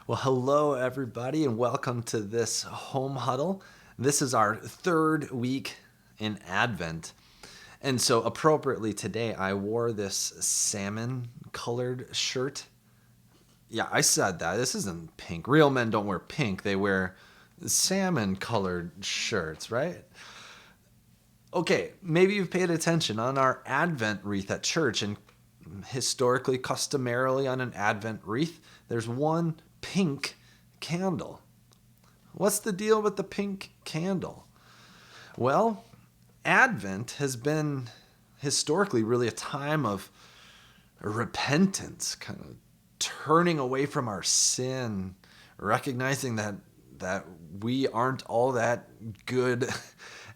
Well, hello, everybody, and welcome to this home huddle. This is our third week in Advent. And so, appropriately today, I wore this salmon colored shirt. Yeah, I said that. This isn't pink. Real men don't wear pink, they wear salmon colored shirts, right? Okay, maybe you've paid attention on our Advent wreath at church, and historically, customarily on an Advent wreath, there's one pink candle. What's the deal with the pink candle? Well, Advent has been historically really a time of repentance, kind of turning away from our sin, recognizing that we aren't all that good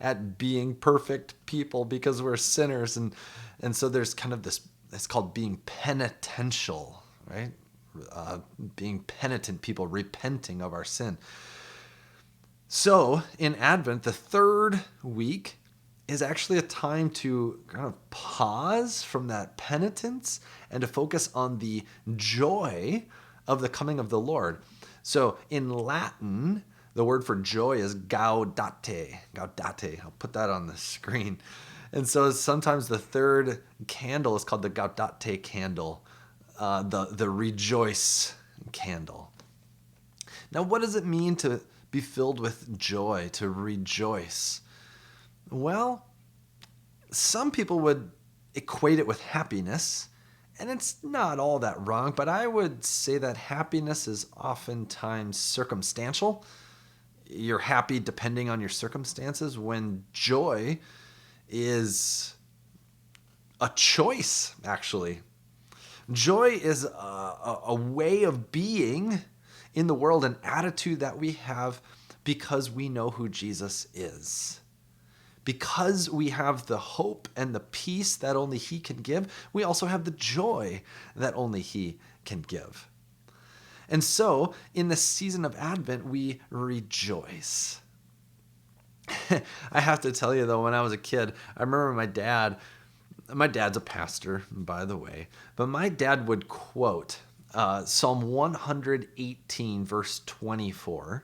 at being perfect people because we're sinners, and so there's kind of this. It's called being penitential, right? Being penitent people, repenting of our sin. So in Advent, the third week is actually a time to kind of pause from that penitence and to focus on the joy of the coming of the Lord. So in Latin, the word for joy is gaudete. Gaudete. I'll put that on the screen. And so sometimes the third candle is called the Gaudete candle, the rejoice candle. Now, what does it mean to be filled with joy, to rejoice? Well, some people would equate it with happiness, and it's not all that wrong, but I would say that happiness is oftentimes circumstantial. You're happy depending on your circumstances, when joy is a choice, actually. Joy is a way of being in the world, an attitude that we have because we know who Jesus is. Because we have the hope and the peace that only He can give, we also have the joy that only He can give. And so, in the season of Advent, we rejoice. I have to tell you, though, when I was a kid, I remember my dad's a pastor, by the way, but my dad would quote Psalm 118, verse 24.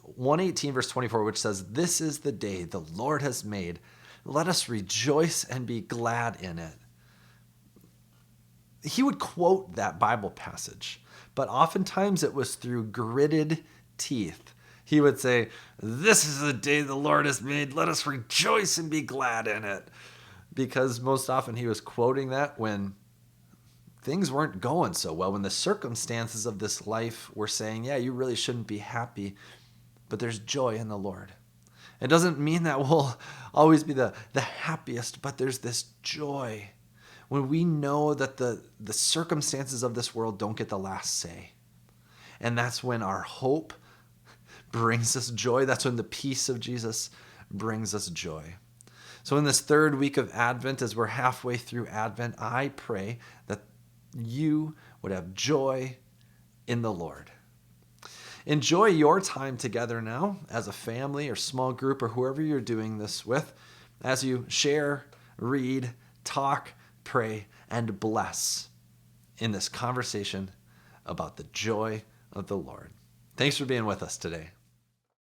118, verse 24, which says, "This is the day the Lord has made. Let us rejoice and be glad in it." He would quote that Bible passage, but oftentimes it was through gritted teeth. He would say, "This is the day the Lord has made. Let us rejoice and be glad in it." Because most often he was quoting that when things weren't going so well, when the circumstances of this life were saying, yeah, you really shouldn't be happy, but there's joy in the Lord. It doesn't mean that we'll always be the happiest, but there's this joy when we know that the circumstances of this world don't get the last say. And that's when our hope brings us joy. That's when the peace of Jesus brings us joy. So in this third week of Advent, as we're halfway through Advent, I pray that you would have joy in the Lord. Enjoy your time together now as a family or small group or whoever you're doing this with, as you share, read, talk, pray, and bless in this conversation about the joy of the Lord. Thanks for being with us today.